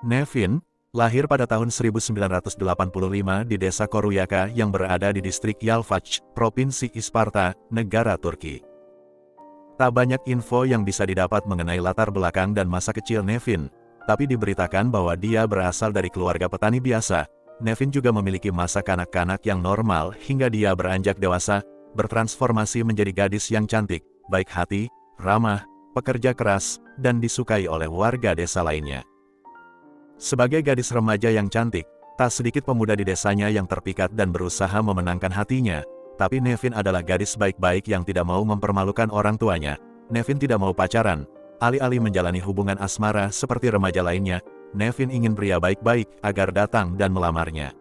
Nevin, lahir pada tahun 1985 di desa Koruyaka yang berada di distrik Yalvac, Provinsi Isparta, negara Turki. Tak banyak info yang bisa didapat mengenai latar belakang dan masa kecil Nevin, tapi diberitakan bahwa dia berasal dari keluarga petani biasa. Nevin juga memiliki masa kanak-kanak yang normal hingga dia beranjak dewasa, bertransformasi menjadi gadis yang cantik, baik hati, ramah, pekerja keras, dan disukai oleh warga desa lainnya. Sebagai gadis remaja yang cantik, tak sedikit pemuda di desanya yang terpikat dan berusaha memenangkan hatinya. Tapi Nevin adalah gadis baik-baik yang tidak mau mempermalukan orang tuanya. Nevin tidak mau pacaran. Alih-alih menjalani hubungan asmara seperti remaja lainnya, Nevin ingin pria baik-baik agar datang dan melamarnya.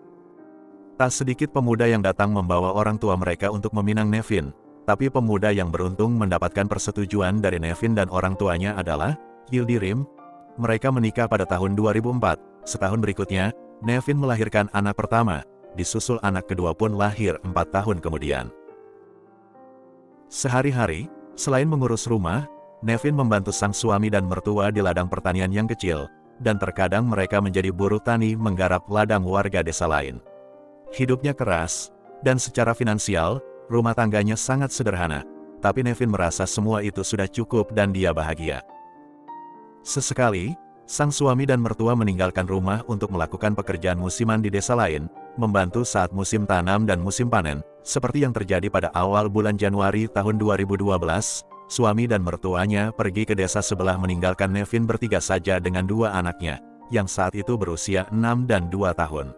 Tak sedikit pemuda yang datang membawa orang tua mereka untuk meminang Nevin. Tapi pemuda yang beruntung mendapatkan persetujuan dari Nevin dan orang tuanya adalah Yildirim. Mereka menikah pada tahun 2004. Setahun berikutnya, Nevin melahirkan anak pertama, disusul anak kedua pun lahir 4 tahun kemudian. Sehari-hari, selain mengurus rumah, Nevin membantu sang suami dan mertua di ladang pertanian yang kecil, dan terkadang mereka menjadi buruh tani menggarap ladang warga desa lain. Hidupnya keras, dan secara finansial, rumah tangganya sangat sederhana, tapi Nevin merasa semua itu sudah cukup dan dia bahagia. Sesekali, sang suami dan mertua meninggalkan rumah untuk melakukan pekerjaan musiman di desa lain, membantu saat musim tanam dan musim panen, seperti yang terjadi pada awal bulan Januari tahun 2012, suami dan mertuanya pergi ke desa sebelah meninggalkan Nevin bertiga saja dengan 2 anaknya, yang saat itu berusia 6 dan 2 tahun.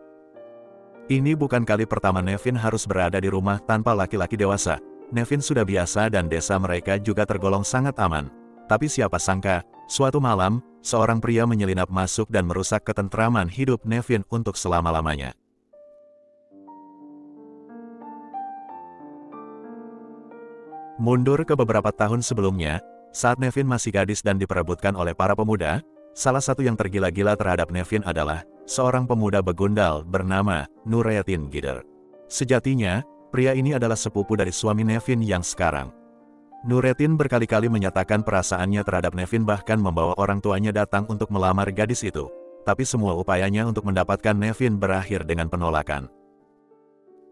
Ini bukan kali pertama Nevin harus berada di rumah tanpa laki-laki dewasa. Nevin sudah biasa dan desa mereka juga tergolong sangat aman. Tapi siapa sangka, suatu malam, seorang pria menyelinap masuk dan merusak ketentraman hidup Nevin untuk selama-lamanya. Mundur ke beberapa tahun sebelumnya, saat Nevin masih gadis dan diperebutkan oleh para pemuda, salah satu yang tergila-gila terhadap Nevin adalah seorang pemuda begundal bernama Nurettin Gider. Sejatinya, pria ini adalah sepupu dari suami Nevin yang sekarang. Nurettin berkali-kali menyatakan perasaannya terhadap Nevin, bahkan membawa orang tuanya datang untuk melamar gadis itu. Tapi semua upayanya untuk mendapatkan Nevin berakhir dengan penolakan.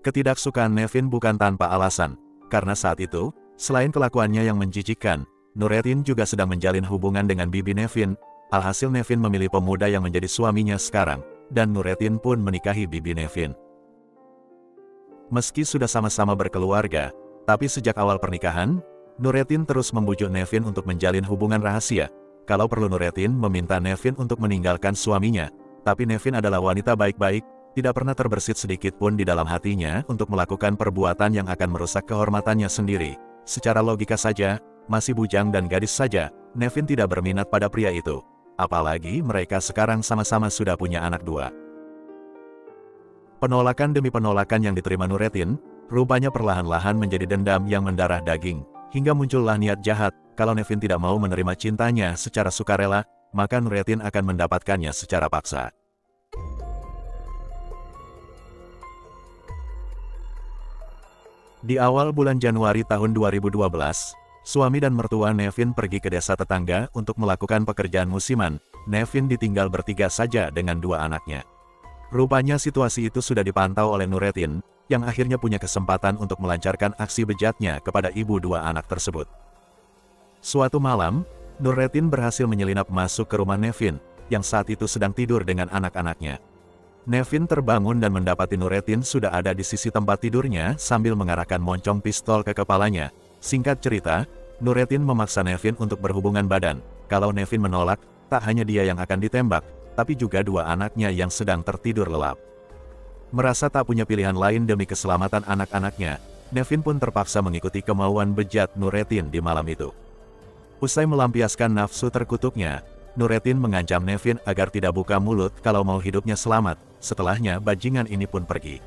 Ketidaksukaan Nevin bukan tanpa alasan, karena saat itu, selain kelakuannya yang menjijikkan, Nurettin juga sedang menjalin hubungan dengan bibi Nevin. Alhasil Nevin memilih pemuda yang menjadi suaminya sekarang, dan Nurettin pun menikahi bibi Nevin. Meski sudah sama-sama berkeluarga, tapi sejak awal pernikahan, Nurettin terus membujuk Nevin untuk menjalin hubungan rahasia. Kalau perlu Nurettin meminta Nevin untuk meninggalkan suaminya, tapi Nevin adalah wanita baik-baik, tidak pernah terbersit sedikit pun di dalam hatinya untuk melakukan perbuatan yang akan merusak kehormatannya sendiri. Secara logika saja, masih bujang dan gadis saja, Nevin tidak berminat pada pria itu. Apalagi mereka sekarang sama-sama sudah punya anak 2. Penolakan demi penolakan yang diterima Nurettin, rupanya perlahan-lahan menjadi dendam yang mendarah daging. Hingga muncullah niat jahat, kalau Nevin tidak mau menerima cintanya secara sukarela, maka Nurettin akan mendapatkannya secara paksa. Di awal bulan Januari tahun 2012, suami dan mertua Nevin pergi ke desa tetangga untuk melakukan pekerjaan musiman. Nevin ditinggal bertiga saja dengan 2 anaknya. Rupanya situasi itu sudah dipantau oleh Nurettin, yang akhirnya punya kesempatan untuk melancarkan aksi bejatnya kepada ibu 2 anak tersebut. Suatu malam, Nurettin berhasil menyelinap masuk ke rumah Nevin, yang saat itu sedang tidur dengan anak-anaknya. Nevin terbangun dan mendapati Nurettin sudah ada di sisi tempat tidurnya sambil mengarahkan moncong pistol ke kepalanya. Singkat cerita, Nurettin memaksa Nevin untuk berhubungan badan. Kalau Nevin menolak, tak hanya dia yang akan ditembak, tapi juga 2 anaknya yang sedang tertidur lelap. Merasa tak punya pilihan lain demi keselamatan anak-anaknya, Nevin pun terpaksa mengikuti kemauan bejat Nurettin di malam itu. Usai melampiaskan nafsu terkutuknya, Nurettin mengancam Nevin agar tidak buka mulut kalau mau hidupnya selamat. Setelahnya bajingan ini pun pergi.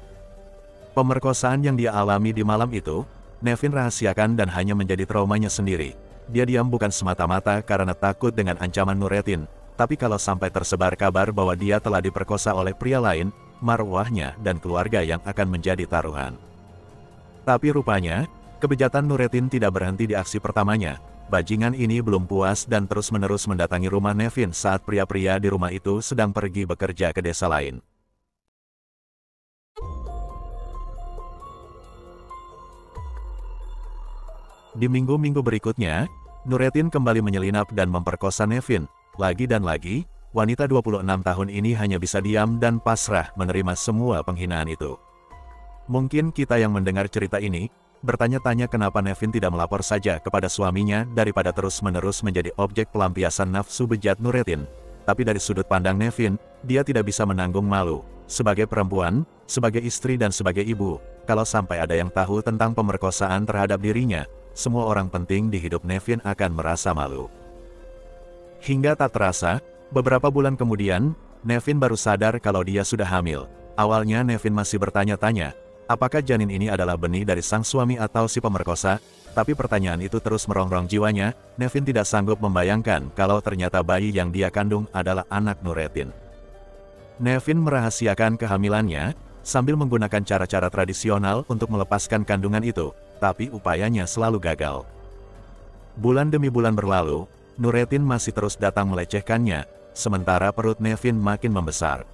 Pemerkosaan yang dia alami di malam itu, Nevin rahasiakan dan hanya menjadi traumanya sendiri. Dia diam bukan semata-mata karena takut dengan ancaman Nurettin, tapi kalau sampai tersebar kabar bahwa dia telah diperkosa oleh pria lain, marwahnya dan keluarga yang akan menjadi taruhan. Tapi rupanya, Kebejatan Nurettin tidak berhenti di aksi pertamanya. Bajingan ini belum puas dan terus-menerus mendatangi rumah Nevin saat pria-pria di rumah itu sedang pergi bekerja ke desa lain. Di minggu-minggu berikutnya, Nurettin kembali menyelinap dan memperkosa Nevin. Lagi dan lagi, wanita 26 tahun ini hanya bisa diam dan pasrah menerima semua penghinaan itu. Mungkin kita yang mendengar cerita ini, bertanya-tanya kenapa Nevin tidak melapor saja kepada suaminya daripada terus-menerus menjadi objek pelampiasan nafsu bejat Nurettin. Tapi dari sudut pandang Nevin, dia tidak bisa menanggung malu. Sebagai perempuan, sebagai istri dan sebagai ibu, kalau sampai ada yang tahu tentang pemerkosaan terhadap dirinya, semua orang penting di hidup Nevin akan merasa malu. Hingga tak terasa, beberapa bulan kemudian, Nevin baru sadar kalau dia sudah hamil. Awalnya Nevin masih bertanya-tanya, apakah janin ini adalah benih dari sang suami atau si pemerkosa? Tapi pertanyaan itu terus merongrong jiwanya. Nevin tidak sanggup membayangkan kalau ternyata bayi yang dia kandung adalah anak Nurettin. Nevin merahasiakan kehamilannya, sambil menggunakan cara-cara tradisional untuk melepaskan kandungan itu, tapi upayanya selalu gagal. Bulan demi bulan berlalu, Nurettin masih terus datang melecehkannya, sementara perut Nevin makin membesar.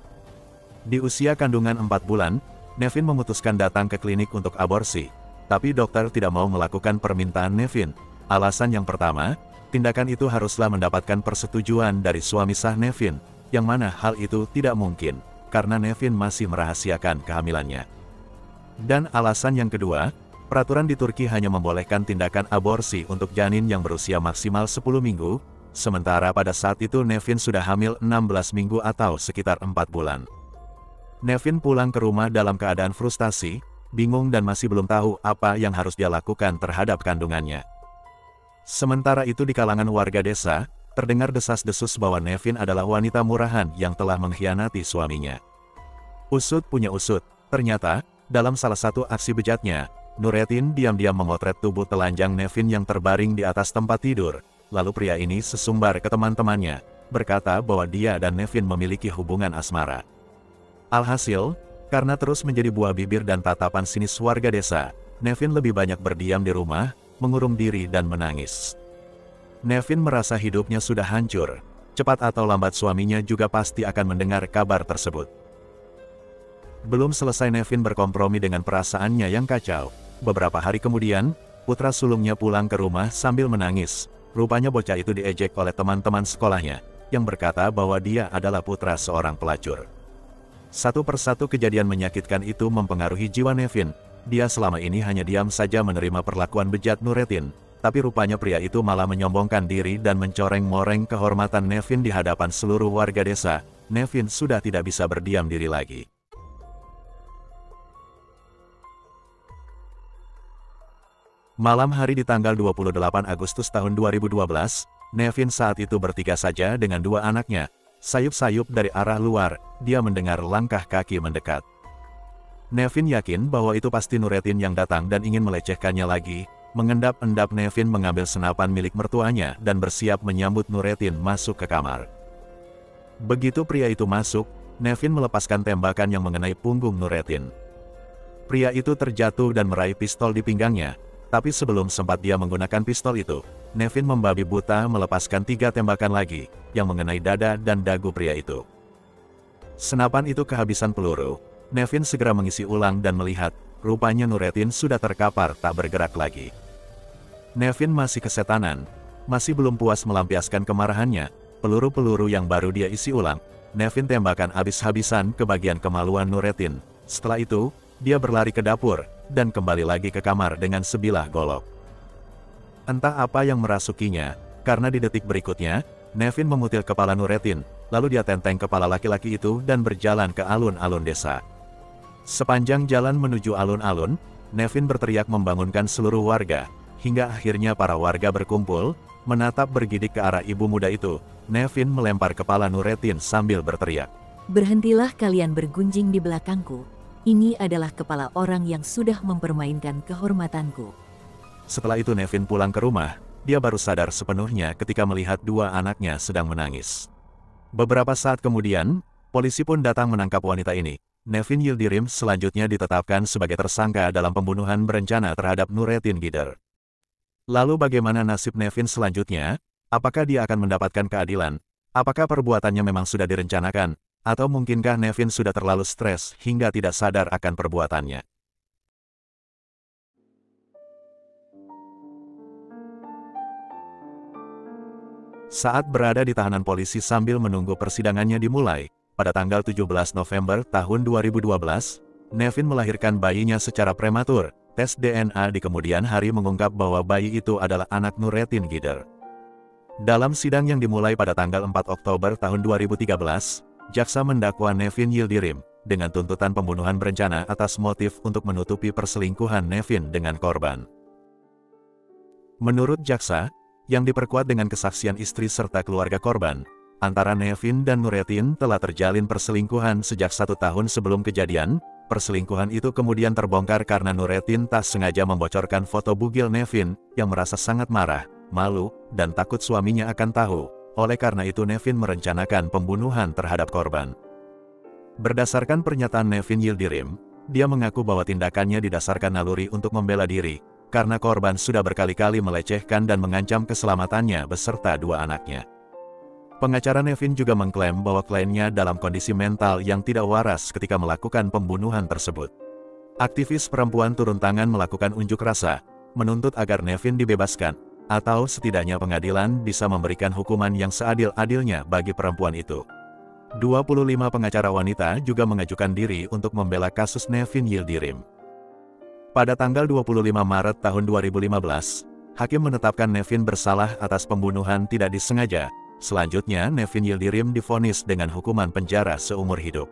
Di usia kandungan 4 bulan, Nevin memutuskan datang ke klinik untuk aborsi. Tapi dokter tidak mau melakukan permintaan Nevin. Alasan yang pertama, tindakan itu haruslah mendapatkan persetujuan dari suami sah Nevin, yang mana hal itu tidak mungkin, karena Nevin masih merahasiakan kehamilannya. Dan alasan yang kedua, peraturan di Turki hanya membolehkan tindakan aborsi untuk janin yang berusia maksimal 10 minggu, sementara pada saat itu Nevin sudah hamil 16 minggu atau sekitar 4 bulan. Nevin pulang ke rumah dalam keadaan frustasi, bingung dan masih belum tahu apa yang harus dia lakukan terhadap kandungannya. Sementara itu di kalangan warga desa, terdengar desas-desus bahwa Nevin adalah wanita murahan yang telah mengkhianati suaminya. Usut punya usut, ternyata, dalam salah satu aksi bejatnya, Nurettin diam-diam memotret tubuh telanjang Nevin yang terbaring di atas tempat tidur, lalu pria ini sesumbar ke teman-temannya, berkata bahwa dia dan Nevin memiliki hubungan asmara. Alhasil, karena terus menjadi buah bibir dan tatapan sinis warga desa, Nevin lebih banyak berdiam di rumah, mengurung diri dan menangis. Nevin merasa hidupnya sudah hancur. Cepat atau lambat suaminya juga pasti akan mendengar kabar tersebut. Belum selesai Nevin berkompromi dengan perasaannya yang kacau. Beberapa hari kemudian, putra sulungnya pulang ke rumah sambil menangis. Rupanya bocah itu diejek oleh teman-teman sekolahnya, yang berkata bahwa dia adalah putra seorang pelacur. Satu persatu kejadian menyakitkan itu mempengaruhi jiwa Nevin. Dia selama ini hanya diam saja menerima perlakuan bejat Nurettin, tapi rupanya pria itu malah menyombongkan diri dan mencoreng-moreng kehormatan Nevin di hadapan seluruh warga desa. Nevin sudah tidak bisa berdiam diri lagi. Malam hari di tanggal 28 Agustus tahun 2012, Nevin saat itu bertiga saja dengan 2 anaknya. Sayup-sayup dari arah luar, dia mendengar langkah kaki mendekat. Nevin yakin bahwa itu pasti Nurettin yang datang dan ingin melecehkannya lagi. Mengendap-endap Nevin mengambil senapan milik mertuanya dan bersiap menyambut Nurettin masuk ke kamar. Begitu pria itu masuk, Nevin melepaskan tembakan yang mengenai punggung Nurettin. Pria itu terjatuh dan meraih pistol di pinggangnya, tapi sebelum sempat dia menggunakan pistol itu, Nevin membabi buta melepaskan 3 tembakan lagi, yang mengenai dada dan dagu pria itu. Senapan itu kehabisan peluru. Nevin segera mengisi ulang dan melihat, rupanya Nurettin sudah terkapar tak bergerak lagi. Nevin masih kesetanan, masih belum puas melampiaskan kemarahannya. Peluru-peluru yang baru dia isi ulang, Nevin tembakan habis-habisan ke bagian kemaluan Nurettin. Setelah itu, dia berlari ke dapur, dan kembali lagi ke kamar dengan sebilah golok. Entah apa yang merasukinya, karena di detik berikutnya, Nevin memutil kepala Nurettin, lalu dia tenteng kepala laki-laki itu dan berjalan ke alun-alun desa. Sepanjang jalan menuju alun-alun, Nevin berteriak membangunkan seluruh warga, hingga akhirnya para warga berkumpul, menatap bergidik ke arah ibu muda itu. Nevin melempar kepala Nurettin sambil berteriak, "Berhentilah kalian bergunjing di belakangku. Ini adalah kepala orang yang sudah mempermainkan kehormatanku." Setelah itu Nevin pulang ke rumah, dia baru sadar sepenuhnya ketika melihat 2 anaknya sedang menangis. Beberapa saat kemudian, polisi pun datang menangkap wanita ini. Nevin Yildirim selanjutnya ditetapkan sebagai tersangka dalam pembunuhan berencana terhadap Nurettin Gider. Lalu bagaimana nasib Nevin selanjutnya? Apakah dia akan mendapatkan keadilan? Apakah perbuatannya memang sudah direncanakan? Atau mungkinkah Nevin sudah terlalu stres hingga tidak sadar akan perbuatannya? Saat berada di tahanan polisi sambil menunggu persidangannya dimulai, pada tanggal 17 November tahun 2012, Nevin melahirkan bayinya secara prematur. Tes DNA di kemudian hari mengungkap bahwa bayi itu adalah anak Nurettin Gider. Dalam sidang yang dimulai pada tanggal 4 Oktober tahun 2013, jaksa mendakwa Nevin Yildirim dengan tuntutan pembunuhan berencana atas motif untuk menutupi perselingkuhan Nevin dengan korban. Menurut jaksa, yang diperkuat dengan kesaksian istri serta keluarga korban, antara Nevin dan Nurettin telah terjalin perselingkuhan sejak 1 tahun sebelum kejadian. Perselingkuhan itu kemudian terbongkar karena Nurettin tak sengaja membocorkan foto bugil Nevin yang merasa sangat marah, malu, dan takut suaminya akan tahu. Oleh karena itu Nevin merencanakan pembunuhan terhadap korban. Berdasarkan pernyataan Nevin Yildirim, dia mengaku bahwa tindakannya didasarkan naluri untuk membela diri, karena korban sudah berkali-kali melecehkan dan mengancam keselamatannya beserta 2 anaknya. Pengacara Nevin juga mengklaim bahwa kliennya dalam kondisi mental yang tidak waras ketika melakukan pembunuhan tersebut. Aktivis perempuan turun tangan melakukan unjuk rasa, menuntut agar Nevin dibebaskan, atau setidaknya pengadilan bisa memberikan hukuman yang seadil-adilnya bagi perempuan itu. 25 pengacara wanita juga mengajukan diri untuk membela kasus Nevin Yildirim. Pada tanggal 25 Maret tahun 2015, hakim menetapkan Nevin bersalah atas pembunuhan tidak disengaja. Selanjutnya, Nevin Yildirim divonis dengan hukuman penjara seumur hidup.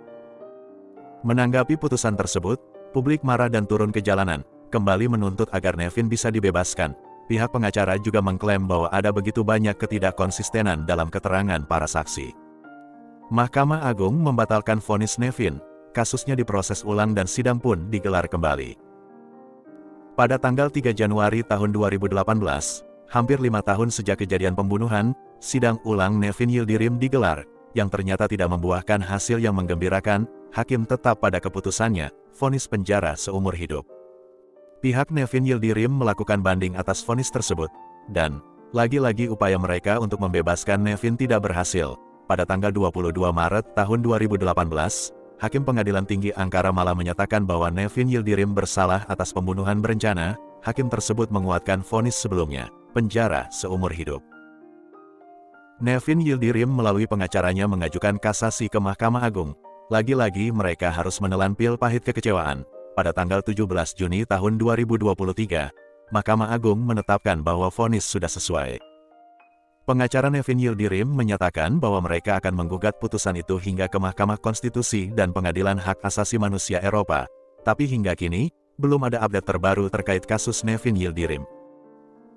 Menanggapi putusan tersebut, publik marah dan turun ke jalanan, kembali menuntut agar Nevin bisa dibebaskan. Pihak pengacara juga mengklaim bahwa ada begitu banyak ketidakkonsistenan dalam keterangan para saksi. Mahkamah Agung membatalkan vonis Nevin, kasusnya diproses ulang dan sidang pun digelar kembali. Pada tanggal 3 Januari tahun 2018, hampir 5 tahun sejak kejadian pembunuhan, sidang ulang Nevin Yildirim digelar, yang ternyata tidak membuahkan hasil yang menggembirakan. Hakim tetap pada keputusannya, vonis penjara seumur hidup. Pihak Nevin Yildirim melakukan banding atas vonis tersebut, dan lagi-lagi upaya mereka untuk membebaskan Nevin tidak berhasil. Pada tanggal 22 Maret tahun 2018, Hakim Pengadilan Tinggi Ankara malah menyatakan bahwa Nevin Yildirim bersalah atas pembunuhan berencana. Hakim tersebut menguatkan vonis sebelumnya, penjara seumur hidup. Nevin Yildirim melalui pengacaranya mengajukan kasasi ke Mahkamah Agung. Lagi-lagi mereka harus menelan pil pahit kekecewaan. Pada tanggal 17 Juni tahun 2023, Mahkamah Agung menetapkan bahwa vonis sudah sesuai. Pengacara Nevin Yildirim menyatakan bahwa mereka akan menggugat putusan itu hingga ke Mahkamah Konstitusi dan Pengadilan Hak Asasi Manusia Eropa. Tapi hingga kini, belum ada update terbaru terkait kasus Nevin Yildirim.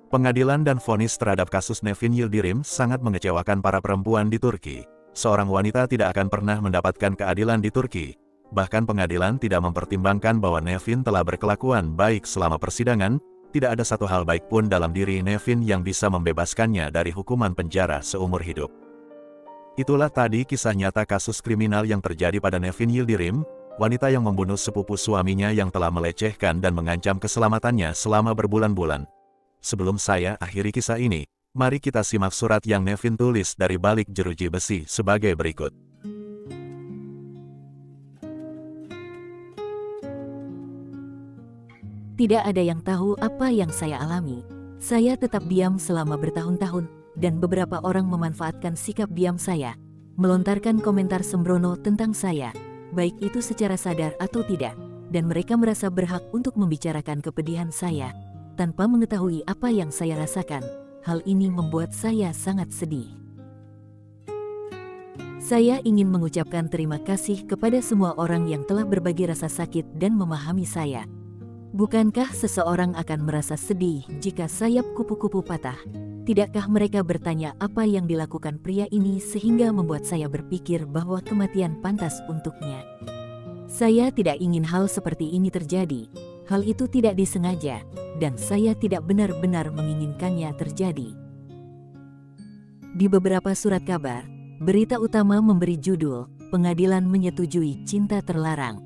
Pengadilan dan vonis terhadap kasus Nevin Yildirim sangat mengecewakan para perempuan di Turki. Seorang wanita tidak akan pernah mendapatkan keadilan di Turki. Bahkan pengadilan tidak mempertimbangkan bahwa Nevin telah berkelakuan baik selama persidangan. Tidak ada satu hal baik pun dalam diri Nevin yang bisa membebaskannya dari hukuman penjara seumur hidup. Itulah tadi kisah nyata kasus kriminal yang terjadi pada Nevin Yildirim, wanita yang membunuh sepupu suaminya yang telah melecehkan dan mengancam keselamatannya selama berbulan-bulan. Sebelum saya akhiri kisah ini, mari kita simak surat yang Nevin tulis dari balik jeruji besi sebagai berikut. Tidak ada yang tahu apa yang saya alami. Saya tetap diam selama bertahun-tahun, dan beberapa orang memanfaatkan sikap diam saya, melontarkan komentar sembrono tentang saya, baik itu secara sadar atau tidak, dan mereka merasa berhak untuk membicarakan kepedihan saya, tanpa mengetahui apa yang saya rasakan. Hal ini membuat saya sangat sedih. Saya ingin mengucapkan terima kasih kepada semua orang yang telah berbagi rasa sakit dan memahami saya. Bukankah seseorang akan merasa sedih jika sayap kupu-kupu patah? Tidakkah mereka bertanya apa yang dilakukan pria ini sehingga membuat saya berpikir bahwa kematian pantas untuknya? Saya tidak ingin hal seperti ini terjadi. Hal itu tidak disengaja, dan saya tidak benar-benar menginginkannya terjadi. Di beberapa surat kabar, berita utama memberi judul, pengadilan menyetujui cinta terlarang.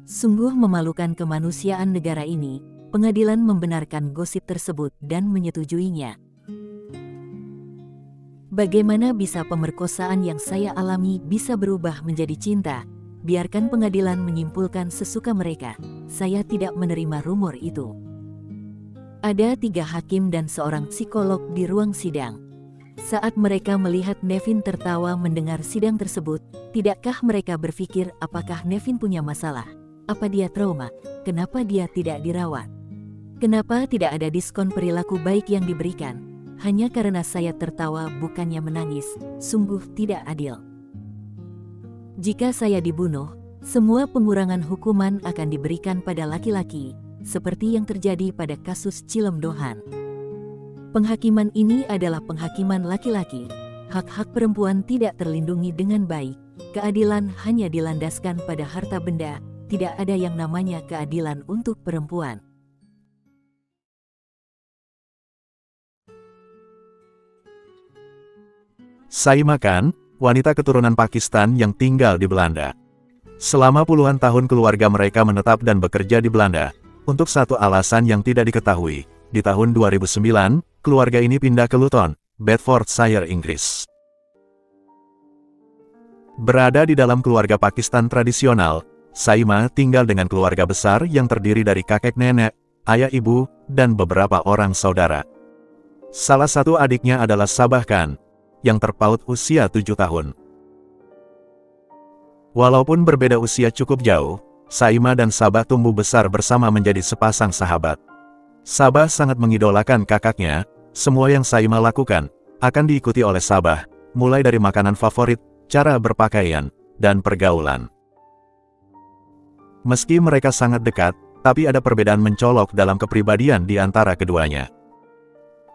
Sungguh memalukan kemanusiaan negara ini, pengadilan membenarkan gosip tersebut dan menyetujuinya. Bagaimana bisa pemerkosaan yang saya alami bisa berubah menjadi cinta? Biarkan pengadilan menyimpulkan sesuka mereka. Saya tidak menerima rumor itu. Ada 3 hakim dan seorang psikolog di ruang sidang. Saat mereka melihat Nevin tertawa mendengar sidang tersebut, tidakkah mereka berpikir apakah Nevin punya masalah? Apa dia trauma? Kenapa dia tidak dirawat? Kenapa tidak ada diskon perilaku baik yang diberikan? Hanya karena saya tertawa bukannya menangis, sungguh tidak adil. Jika saya dibunuh, semua pengurangan hukuman akan diberikan pada laki-laki, seperti yang terjadi pada kasus Cilem Dohan. Penghakiman ini adalah penghakiman laki-laki. Hak-hak perempuan tidak terlindungi dengan baik. Keadilan hanya dilandaskan pada harta benda, tidak ada yang namanya keadilan untuk perempuan. Saima Khan, wanita keturunan Pakistan yang tinggal di Belanda. Selama puluhan tahun keluarga mereka menetap dan bekerja di Belanda. Untuk satu alasan yang tidak diketahui, di tahun 2009, keluarga ini pindah ke Luton, Bedfordshire, Inggris. Berada di dalam keluarga Pakistan tradisional, Saima tinggal dengan keluarga besar yang terdiri dari kakek nenek, ayah ibu, dan beberapa orang saudara. Salah satu adiknya adalah Sabah Khan, yang terpaut usia 7 tahun. Walaupun berbeda usia cukup jauh, Saima dan Sabah tumbuh besar bersama menjadi sepasang sahabat. Sabah sangat mengidolakan kakaknya, semua yang Saima lakukan akan diikuti oleh Sabah, mulai dari makanan favorit, cara berpakaian, dan pergaulan. Meski mereka sangat dekat, tapi ada perbedaan mencolok dalam kepribadian di antara keduanya.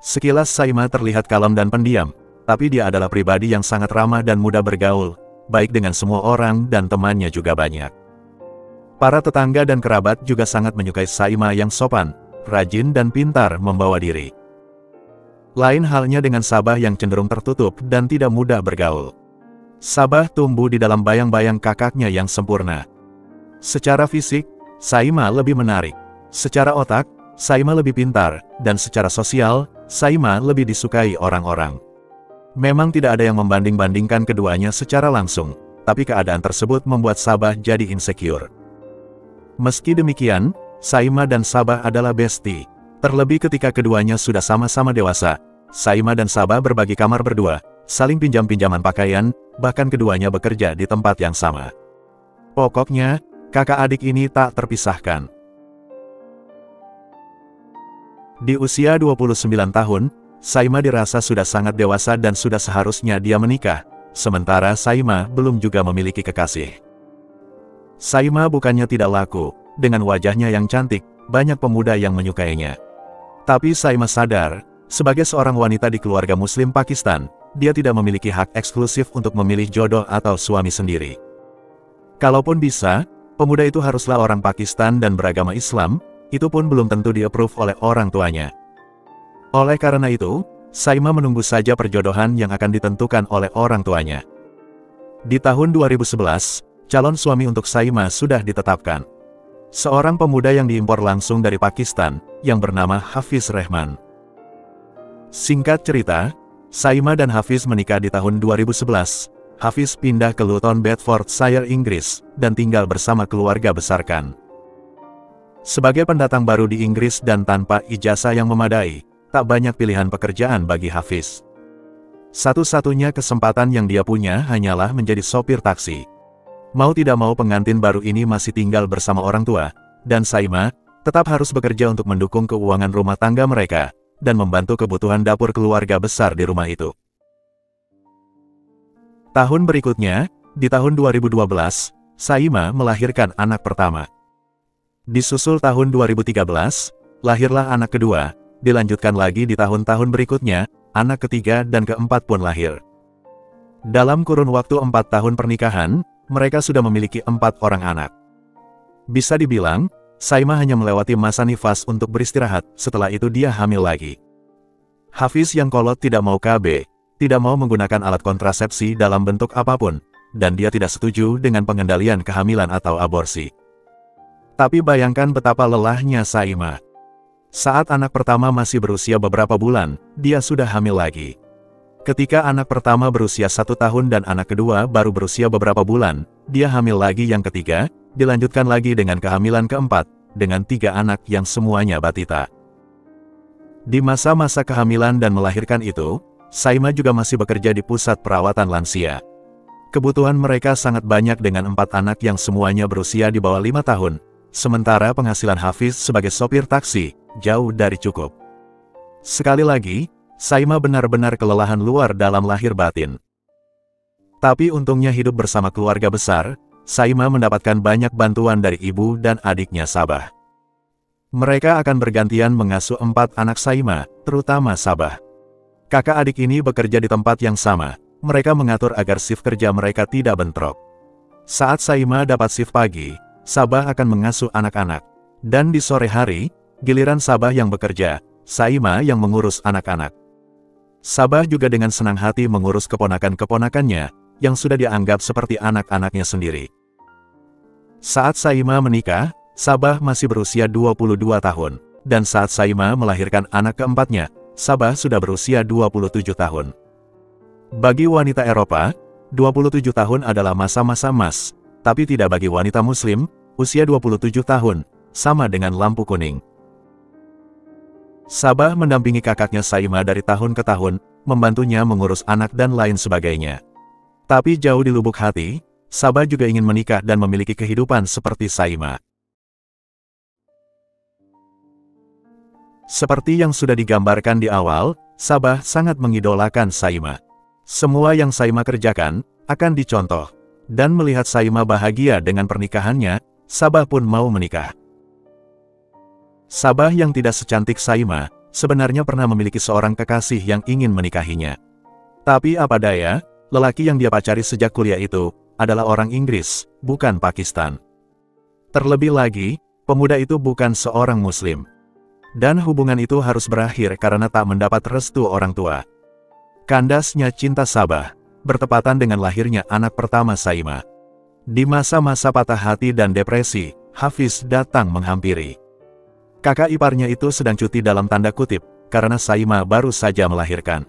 Sekilas Saima terlihat kalem dan pendiam, tapi dia adalah pribadi yang sangat ramah dan mudah bergaul, baik dengan semua orang dan temannya juga banyak. Para tetangga dan kerabat juga sangat menyukai Saima yang sopan, rajin dan pintar membawa diri. Lain halnya dengan Sabah yang cenderung tertutup dan tidak mudah bergaul. Sabah tumbuh di dalam bayang-bayang kakaknya yang sempurna. Secara fisik, Saima lebih menarik. Secara otak, Saima lebih pintar, dan secara sosial, Saima lebih disukai orang-orang. Memang tidak ada yang membanding-bandingkan keduanya secara langsung, tapi keadaan tersebut membuat Sabah jadi insecure. Meski demikian, Saima dan Sabah adalah bestie. Terlebih ketika keduanya sudah sama-sama dewasa, Saima dan Sabah berbagi kamar berdua, saling pinjam-pinjaman pakaian, bahkan keduanya bekerja di tempat yang sama. Pokoknya, kakak adik ini tak terpisahkan. Di usia 29 tahun, Saima dirasa sudah sangat dewasa dan sudah seharusnya dia menikah, sementara Saima belum juga memiliki kekasih. Saima bukannya tidak laku, dengan wajahnya yang cantik, banyak pemuda yang menyukainya. Tapi Saima sadar, sebagai seorang wanita di keluarga Muslim Pakistan, dia tidak memiliki hak eksklusif untuk memilih jodoh atau suami sendiri. Kalaupun bisa, pemuda itu haruslah orang Pakistan dan beragama Islam, itu pun belum tentu di-approve oleh orang tuanya. Oleh karena itu, Saima menunggu saja perjodohan yang akan ditentukan oleh orang tuanya. Di tahun 2011, calon suami untuk Saima sudah ditetapkan. Seorang pemuda yang diimpor langsung dari Pakistan, yang bernama Hafiz Rehman. Singkat cerita, Saima dan Hafiz menikah di tahun 2011. Hafiz pindah ke Luton, Bedfordshire, Inggris, dan tinggal bersama keluarga besar Khan. Sebagai pendatang baru di Inggris dan tanpa ijazah yang memadai, tak banyak pilihan pekerjaan bagi Hafiz. Satu-satunya kesempatan yang dia punya hanyalah menjadi sopir taksi. Mau tidak mau pengantin baru ini masih tinggal bersama orang tua, dan Saima tetap harus bekerja untuk mendukung keuangan rumah tangga mereka, dan membantu kebutuhan dapur keluarga besar di rumah itu. Tahun berikutnya, di tahun 2012, Saima melahirkan anak pertama. Disusul tahun 2013, lahirlah anak kedua, dilanjutkan lagi di tahun-tahun berikutnya, anak ketiga dan keempat pun lahir. Dalam kurun waktu 4 tahun pernikahan, mereka sudah memiliki 4 orang anak. Bisa dibilang, Saima hanya melewati masa nifas untuk beristirahat, setelah itu dia hamil lagi. Hafiz yang kolot tidak mau KB, tidak mau menggunakan alat kontrasepsi dalam bentuk apapun, dan dia tidak setuju dengan pengendalian kehamilan atau aborsi. Tapi bayangkan betapa lelahnya Saima. Saat anak pertama masih berusia beberapa bulan, dia sudah hamil lagi. Ketika anak pertama berusia 1 tahun dan anak kedua baru berusia beberapa bulan, dia hamil lagi yang ketiga, dilanjutkan lagi dengan kehamilan keempat, dengan 3 anak yang semuanya batita. Di masa-masa kehamilan dan melahirkan itu, Saima juga masih bekerja di pusat perawatan lansia. Kebutuhan mereka sangat banyak dengan 4 anak yang semuanya berusia di bawah 5 tahun, sementara penghasilan Hafiz sebagai sopir taksi jauh dari cukup. Sekali lagi, Saima benar-benar kelelahan luar dalam lahir batin. Tapi untungnya hidup bersama keluarga besar, Saima mendapatkan banyak bantuan dari ibu dan adiknya Sabah. Mereka akan bergantian mengasuh 4 anak Saima, terutama Sabah. Kakak adik ini bekerja di tempat yang sama, mereka mengatur agar shift kerja mereka tidak bentrok. Saat Saima dapat shift pagi, Sabah akan mengasuh anak-anak. Dan di sore hari, giliran Sabah yang bekerja, Saima yang mengurus anak-anak. Sabah juga dengan senang hati mengurus keponakan-keponakannya, yang sudah dianggap seperti anak-anaknya sendiri. Saat Saima menikah, Sabah masih berusia 22 tahun, dan saat Saima melahirkan anak keempatnya, Sabah sudah berusia 27 tahun. Bagi wanita Eropa, 27 tahun adalah masa-masa emas, tapi tidak bagi wanita Muslim, usia 27 tahun, sama dengan lampu kuning. Sabah mendampingi kakaknya Saima dari tahun ke tahun, membantunya mengurus anak dan lain sebagainya. Tapi jauh di lubuk hati, Sabah juga ingin menikah dan memiliki kehidupan seperti Saima. Seperti yang sudah digambarkan di awal, Sabah sangat mengidolakan Saima. Semua yang Saima kerjakan, akan dicontoh. Dan melihat Saima bahagia dengan pernikahannya, Sabah pun mau menikah. Sabah yang tidak secantik Saima, sebenarnya pernah memiliki seorang kekasih yang ingin menikahinya. Tapi apa daya, lelaki yang dia pacari sejak kuliah itu, adalah orang Inggris, bukan Pakistan. Terlebih lagi, pemuda itu bukan seorang Muslim. Dan hubungan itu harus berakhir karena tak mendapat restu orang tua. Kandasnya cinta Sabah, bertepatan dengan lahirnya anak pertama Saima. Di masa-masa patah hati dan depresi, Hafiz datang menghampiri. Kakak iparnya itu sedang cuti dalam tanda kutip, karena Saima baru saja melahirkan.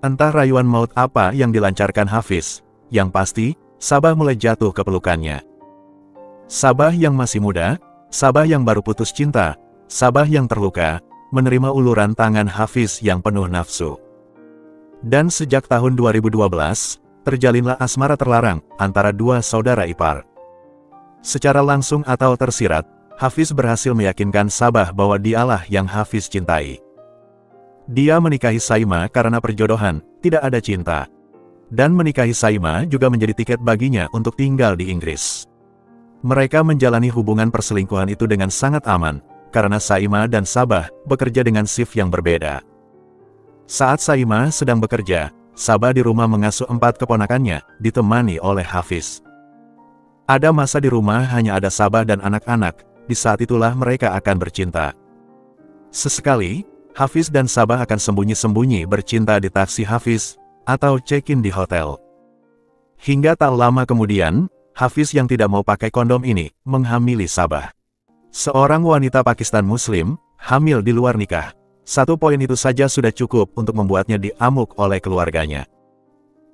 Entah rayuan maut apa yang dilancarkan Hafiz, yang pasti, Sabah mulai jatuh ke pelukannya. Sabah yang masih muda, Sabah yang baru putus cinta, Sabah yang terluka, menerima uluran tangan Hafiz yang penuh nafsu. Dan sejak tahun 2012, terjalinlah asmara terlarang antara dua saudara ipar. Secara langsung atau tersirat, Hafiz berhasil meyakinkan Sabah bahwa dialah yang Hafiz cintai. Dia menikahi Saima karena perjodohan, tidak ada cinta. Dan menikahi Saima juga menjadi tiket baginya untuk tinggal di Inggris. Mereka menjalani hubungan perselingkuhan itu dengan sangat aman, karena Saima dan Sabah bekerja dengan shift yang berbeda. Saat Saima sedang bekerja, Sabah di rumah mengasuh 4 keponakannya, ditemani oleh Hafiz. Ada masa di rumah hanya ada Sabah dan anak-anak, di saat itulah mereka akan bercinta. Sesekali, Hafiz dan Sabah akan sembunyi-sembunyi bercinta di taksi Hafiz, atau check-in di hotel. Hingga tak lama kemudian, Hafiz yang tidak mau pakai kondom ini, menghamili Sabah. Seorang wanita Pakistan Muslim, hamil di luar nikah. 1 poin itu saja sudah cukup untuk membuatnya diamuk oleh keluarganya.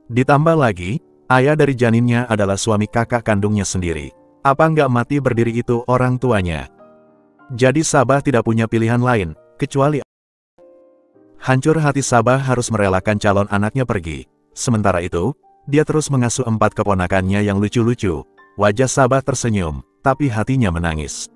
Ditambah lagi, ayah dari janinnya adalah suami kakak kandungnya sendiri. Apa nggak mati berdiri itu orang tuanya? Jadi Sabah tidak punya pilihan lain, kecuali hancur hati Sabah harus merelakan calon anaknya pergi. Sementara itu, dia terus mengasuh 4 keponakannya yang lucu-lucu. Wajah Sabah tersenyum, tapi hatinya menangis.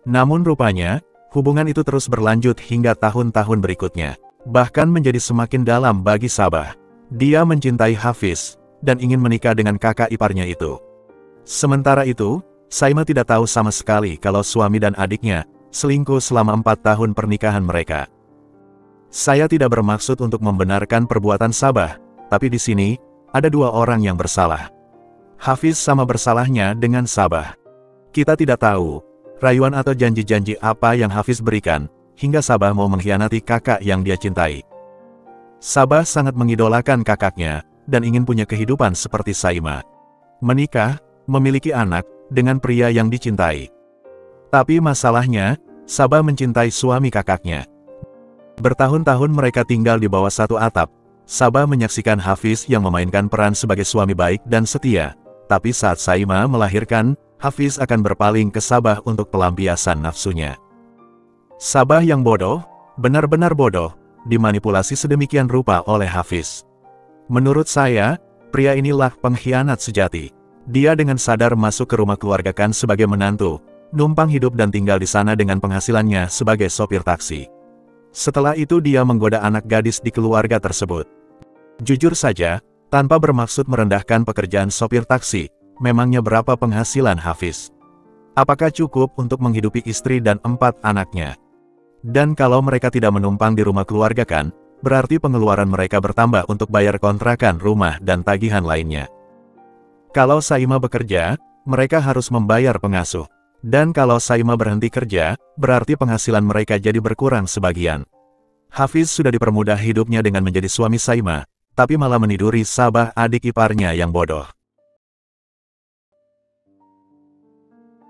Namun rupanya, hubungan itu terus berlanjut hingga tahun-tahun berikutnya. Bahkan menjadi semakin dalam bagi Sabah. Dia mencintai Hafiz, dan ingin menikah dengan kakak iparnya itu. Sementara itu, Saima tidak tahu sama sekali kalau suami dan adiknya selingkuh selama 4 tahun pernikahan mereka. Saya tidak bermaksud untuk membenarkan perbuatan Sabah, tapi di sini, ada 2 orang yang bersalah. Hafiz sama bersalahnya dengan Sabah. Kita tidak tahu, rayuan atau janji-janji apa yang Hafiz berikan, hingga Sabah mau mengkhianati kakak yang dia cintai. Sabah sangat mengidolakan kakaknya, dan ingin punya kehidupan seperti Saima. Menikah, memiliki anak, dengan pria yang dicintai. Tapi masalahnya, Sabah mencintai suami kakaknya. Bertahun-tahun mereka tinggal di bawah satu atap. Sabah menyaksikan Hafiz yang memainkan peran sebagai suami baik dan setia. Tapi saat Saima melahirkan, Hafiz akan berpaling ke Sabah untuk pelampiasan nafsunya. Sabah yang bodoh, benar-benar bodoh, dimanipulasi sedemikian rupa oleh Hafiz. Menurut saya, pria inilah pengkhianat sejati. Dia dengan sadar masuk ke rumah keluarga Khan sebagai menantu, numpang hidup dan tinggal di sana dengan penghasilannya sebagai sopir taksi. Setelah itu dia menggoda anak gadis di keluarga tersebut. Jujur saja, tanpa bermaksud merendahkan pekerjaan sopir taksi, memangnya berapa penghasilan Hafiz? Apakah cukup untuk menghidupi istri dan 4 anaknya? Dan kalau mereka tidak menumpang di rumah keluarga Khan, berarti pengeluaran mereka bertambah untuk bayar kontrakan rumah dan tagihan lainnya. Kalau Saima bekerja, mereka harus membayar pengasuh. Dan kalau Saima berhenti kerja, berarti penghasilan mereka jadi berkurang sebagian. Hafiz sudah dipermudah hidupnya dengan menjadi suami Saima, tapi malah meniduri Sabah adik iparnya yang bodoh.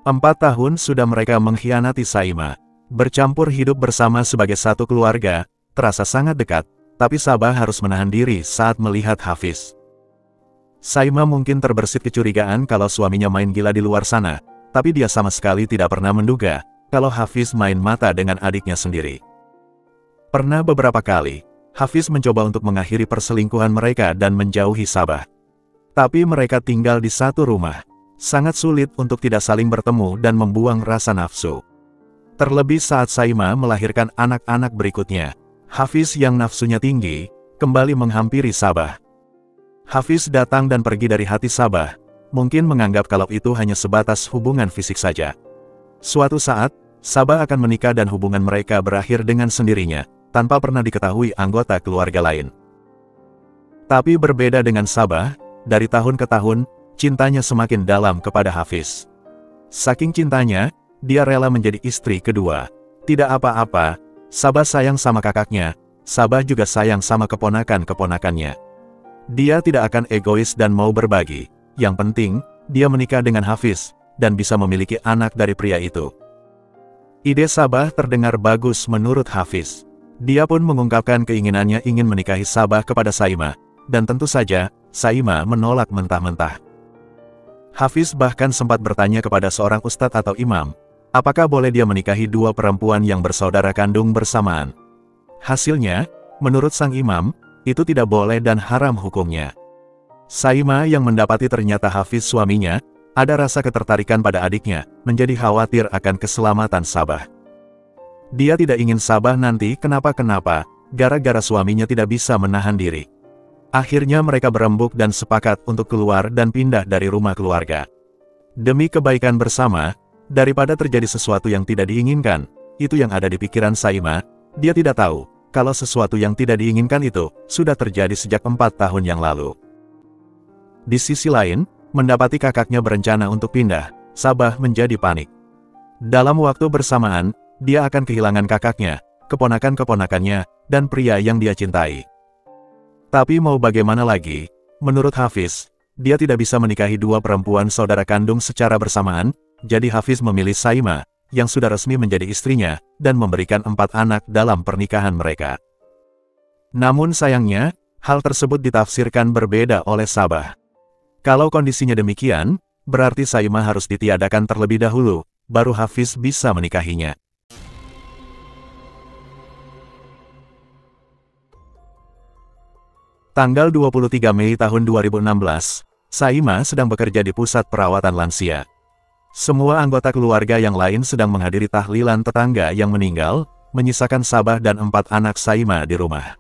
4 tahun sudah mereka mengkhianati Saima. Bercampur hidup bersama sebagai satu keluarga, terasa sangat dekat, tapi Sabah harus menahan diri saat melihat Hafiz. Saima mungkin terbersit kecurigaan kalau suaminya main gila di luar sana, tapi dia sama sekali tidak pernah menduga kalau Hafiz main mata dengan adiknya sendiri. Pernah beberapa kali, Hafiz mencoba untuk mengakhiri perselingkuhan mereka dan menjauhi Sabah. Tapi mereka tinggal di satu rumah. Sangat sulit untuk tidak saling bertemu dan membuang rasa nafsu. Terlebih saat Saima melahirkan anak-anak berikutnya, Hafiz yang nafsunya tinggi, kembali menghampiri Sabah. Hafiz datang dan pergi dari hati Sabah, mungkin menganggap kalau itu hanya sebatas hubungan fisik saja. Suatu saat, Sabah akan menikah dan hubungan mereka berakhir dengan sendirinya, tanpa pernah diketahui anggota keluarga lain. Tapi berbeda dengan Sabah, dari tahun ke tahun, cintanya semakin dalam kepada Hafiz. Saking cintanya, dia rela menjadi istri kedua. Tidak apa-apa, Sabah sayang sama kakaknya, Sabah juga sayang sama keponakan-keponakannya. Dia tidak akan egois dan mau berbagi. Yang penting, dia menikah dengan Hafiz, dan bisa memiliki anak dari pria itu. Ide Sabah terdengar bagus menurut Hafiz. Dia pun mengungkapkan keinginannya ingin menikahi Sabah kepada Saima, dan tentu saja, Saima menolak mentah-mentah. Hafiz bahkan sempat bertanya kepada seorang ustadz atau imam, apakah boleh dia menikahi 2 perempuan yang bersaudara kandung bersamaan. Hasilnya, menurut sang imam, itu tidak boleh dan haram hukumnya. Saima yang mendapati ternyata Hafiz suaminya, ada rasa ketertarikan pada adiknya, menjadi khawatir akan keselamatan Sabah. Dia tidak ingin Sabah nanti kenapa-kenapa, gara-gara suaminya tidak bisa menahan diri. Akhirnya mereka berembuk dan sepakat untuk keluar dan pindah dari rumah keluarga. Demi kebaikan bersama, daripada terjadi sesuatu yang tidak diinginkan, itu yang ada di pikiran Saima, dia tidak tahu, kalau sesuatu yang tidak diinginkan itu, sudah terjadi sejak 4 tahun yang lalu. Di sisi lain, mendapati kakaknya berencana untuk pindah, Sabah menjadi panik. Dalam waktu bersamaan, dia akan kehilangan kakaknya, keponakan-keponakannya, dan pria yang dia cintai. Tapi mau bagaimana lagi, menurut Hafiz, dia tidak bisa menikahi 2 perempuan saudara kandung secara bersamaan, jadi Hafiz memilih Saima, yang sudah resmi menjadi istrinya, dan memberikan 4 anak dalam pernikahan mereka. Namun sayangnya, hal tersebut ditafsirkan berbeda oleh Sabah. Kalau kondisinya demikian, berarti Saima harus ditiadakan terlebih dahulu, baru Hafiz bisa menikahinya. Tanggal 23 Mei tahun 2016, Saima sedang bekerja di pusat perawatan lansia. Semua anggota keluarga yang lain sedang menghadiri tahlilan tetangga yang meninggal, menyisakan Sabah dan 4 anak Saima di rumah.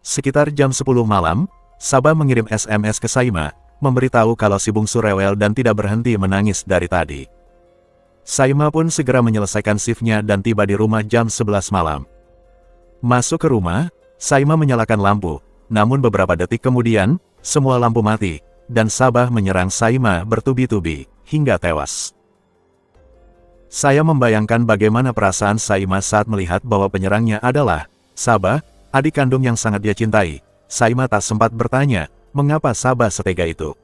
Sekitar jam 10 malam, Sabah mengirim SMS ke Saima, memberitahu kalau si bungsu rewel dan tidak berhenti menangis dari tadi. Saima pun segera menyelesaikan shiftnya dan tiba di rumah jam 11 malam. Masuk ke rumah, Saima menyalakan lampu, namun beberapa detik kemudian, semua lampu mati, dan Sabah menyerang Saima bertubi-tubi, hingga tewas. Saya membayangkan bagaimana perasaan Saima saat melihat bahwa penyerangnya adalah Sabah, adik kandung yang sangat dia cintai. Saima tak sempat bertanya, mengapa Sabah setega itu?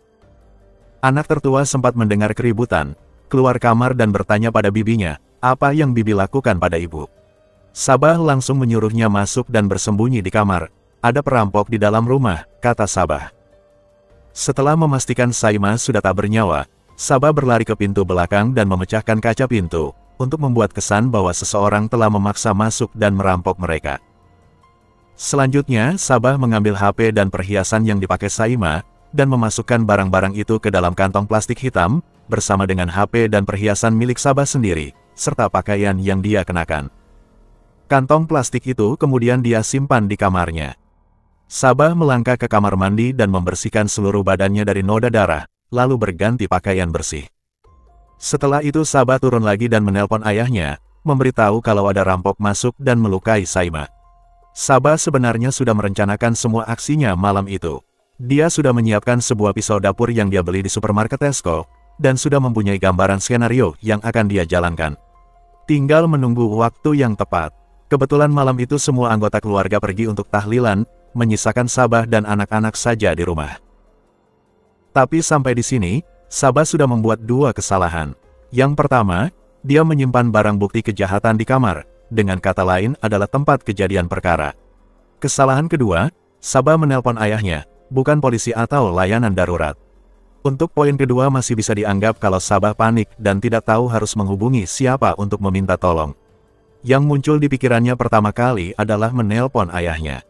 Anak tertua sempat mendengar keributan, keluar kamar dan bertanya pada bibinya, apa yang bibi lakukan pada ibu? Sabah langsung menyuruhnya masuk dan bersembunyi di kamar. Ada perampok di dalam rumah, kata Sabah. Setelah memastikan Saima sudah tak bernyawa, Sabah berlari ke pintu belakang dan memecahkan kaca pintu, untuk membuat kesan bahwa seseorang telah memaksa masuk dan merampok mereka. Selanjutnya, Sabah mengambil HP dan perhiasan yang dipakai Saima, dan memasukkan barang-barang itu ke dalam kantong plastik hitam, bersama dengan HP dan perhiasan milik Sabah sendiri, serta pakaian yang dia kenakan. Kantong plastik itu kemudian dia simpan di kamarnya. Sabah melangkah ke kamar mandi dan membersihkan seluruh badannya dari noda darah, lalu berganti pakaian bersih. Setelah itu Sabah turun lagi dan menelpon ayahnya, memberitahu kalau ada rampok masuk dan melukai Saima. Sabah sebenarnya sudah merencanakan semua aksinya malam itu. Dia sudah menyiapkan sebuah pisau dapur yang dia beli di supermarket Tesco, dan sudah mempunyai gambaran skenario yang akan dia jalankan. Tinggal menunggu waktu yang tepat. Kebetulan malam itu semua anggota keluarga pergi untuk tahlilan, menyisakan Sabah dan anak-anak saja di rumah. Tapi sampai di sini, Sabah sudah membuat dua kesalahan. Yang pertama, dia menyimpan barang bukti kejahatan di kamar, dengan kata lain adalah tempat kejadian perkara. Kesalahan kedua, Sabah menelpon ayahnya, bukan polisi atau layanan darurat. Untuk poin kedua masih bisa dianggap kalau Sabah panik dan tidak tahu harus menghubungi siapa untuk meminta tolong. Yang muncul di pikirannya pertama kali adalah menelpon ayahnya.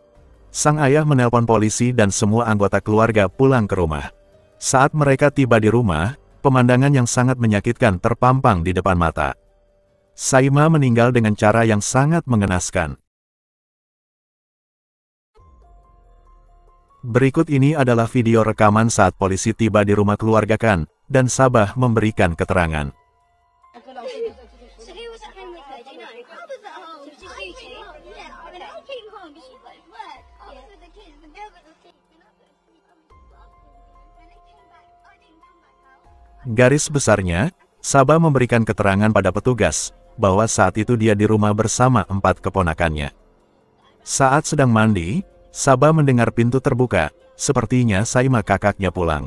Sang ayah menelpon polisi dan semua anggota keluarga pulang ke rumah. Saat mereka tiba di rumah, pemandangan yang sangat menyakitkan terpampang di depan mata. Saima meninggal dengan cara yang sangat mengenaskan. Berikut ini adalah video rekaman saat polisi tiba di rumah keluarga Khan, dan Sabah memberikan keterangan. Garis besarnya, Sabah memberikan keterangan pada petugas, bahwa saat itu dia di rumah bersama 4 keponakannya. Saat sedang mandi, Sabah mendengar pintu terbuka, sepertinya Saima kakaknya pulang.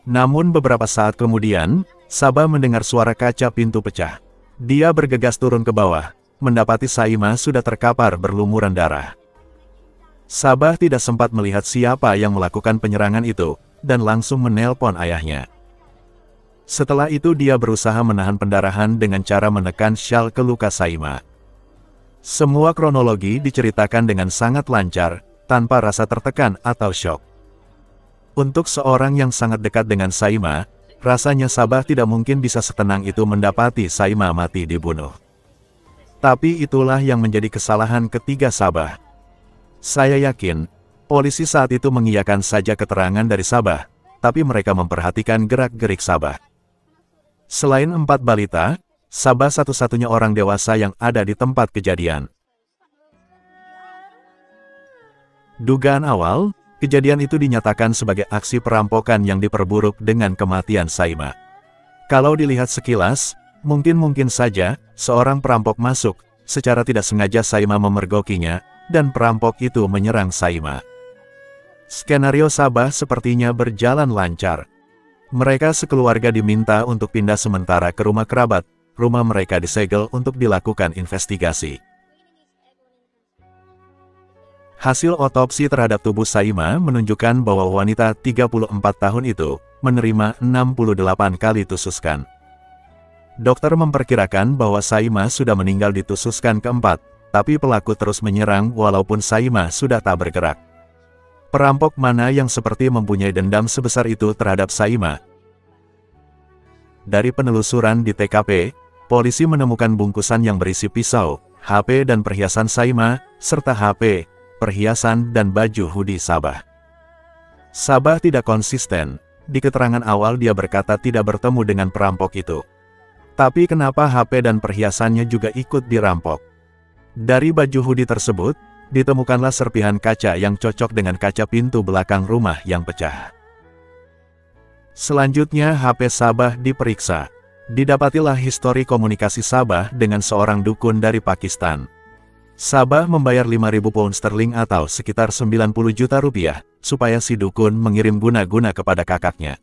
Namun beberapa saat kemudian, Sabah mendengar suara kaca pintu pecah. Dia bergegas turun ke bawah, mendapati Saima sudah terkapar berlumuran darah. Sabah tidak sempat melihat siapa yang melakukan penyerangan itu, dan langsung menelpon ayahnya. Setelah itu dia berusaha menahan pendarahan dengan cara menekan syal ke luka Saima. Semua kronologi diceritakan dengan sangat lancar, tanpa rasa tertekan atau syok. Untuk seorang yang sangat dekat dengan Saima, rasanya Sabah tidak mungkin bisa setenang itu mendapati Saima mati dibunuh. Tapi itulah yang menjadi kesalahan ketiga Sabah. Saya yakin, polisi saat itu mengiyakan saja keterangan dari Sabah, tapi mereka memperhatikan gerak-gerik Sabah. Selain 4 balita, Sabah satu-satunya orang dewasa yang ada di tempat kejadian. Dugaan awal, kejadian itu dinyatakan sebagai aksi perampokan yang diperburuk dengan kematian Saima. Kalau dilihat sekilas, mungkin saja, seorang perampok masuk, secara tidak sengaja Saima memergokinya, dan perampok itu menyerang Saima. Skenario Sabah sepertinya berjalan lancar. Mereka sekeluarga diminta untuk pindah sementara ke rumah kerabat, rumah mereka disegel untuk dilakukan investigasi. Hasil otopsi terhadap tubuh Saima menunjukkan bahwa wanita 34 tahun itu menerima 68 kali tussukan. Dokter memperkirakan bahwa Saima sudah meninggal di tussukan keempat, tapi pelaku terus menyerang walaupun Saima sudah tak bergerak. Perampok mana yang seperti mempunyai dendam sebesar itu terhadap Saima? Dari penelusuran di TKP, polisi menemukan bungkusan yang berisi pisau, HP dan perhiasan Saima, serta HP, perhiasan dan baju hoodie Sabah. Sabah tidak konsisten. Di keterangan awal dia berkata tidak bertemu dengan perampok itu. Tapi kenapa HP dan perhiasannya juga ikut dirampok? Dari baju hoodie tersebut, ditemukanlah serpihan kaca yang cocok dengan kaca pintu belakang rumah yang pecah. Selanjutnya HP Sabah diperiksa. Didapatilah histori komunikasi Sabah dengan seorang dukun dari Pakistan. Sabah membayar 5.000 pound sterling atau sekitar 90 juta rupiah, supaya si dukun mengirim guna-guna kepada kakaknya.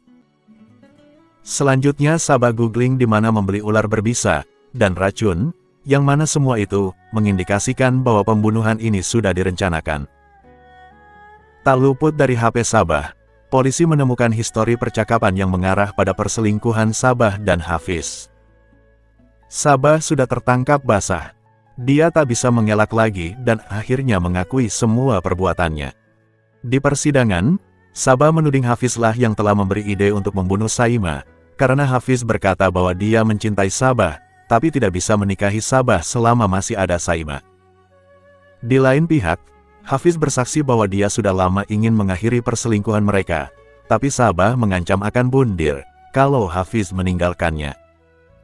Selanjutnya Sabah googling di mana membeli ular berbisa, dan racun, yang mana semua itu mengindikasikan bahwa pembunuhan ini sudah direncanakan. Tak luput dari HP Sabah, polisi menemukan histori percakapan yang mengarah pada perselingkuhan Sabah dan Hafiz. Sabah sudah tertangkap basah. Dia tak bisa mengelak lagi dan akhirnya mengakui semua perbuatannya. Di persidangan, Sabah menuding Hafizlah yang telah memberi ide untuk membunuh Saima, karena Hafiz berkata bahwa dia mencintai Sabah, tapi tidak bisa menikahi Sabah selama masih ada Saima. Di lain pihak, Hafiz bersaksi bahwa dia sudah lama ingin mengakhiri perselingkuhan mereka, tapi Sabah mengancam akan bundir kalau Hafiz meninggalkannya.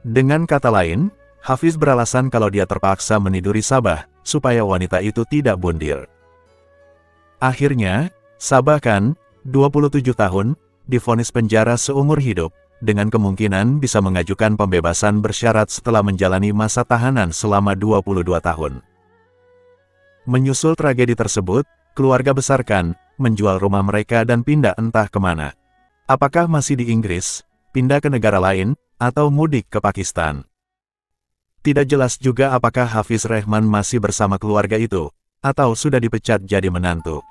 Dengan kata lain, Hafiz beralasan kalau dia terpaksa meniduri Sabah, supaya wanita itu tidak bundir. Akhirnya, Sabah kan, 27 tahun, divonis penjara seumur hidup, dengan kemungkinan bisa mengajukan pembebasan bersyarat setelah menjalani masa tahanan selama 22 tahun. Menyusul tragedi tersebut, keluarga besar Khan menjual rumah mereka dan pindah entah kemana. Apakah masih di Inggris, pindah ke negara lain, atau mudik ke Pakistan? Tidak jelas juga apakah Hafiz Rehman masih bersama keluarga itu, atau sudah dipecat jadi menantu.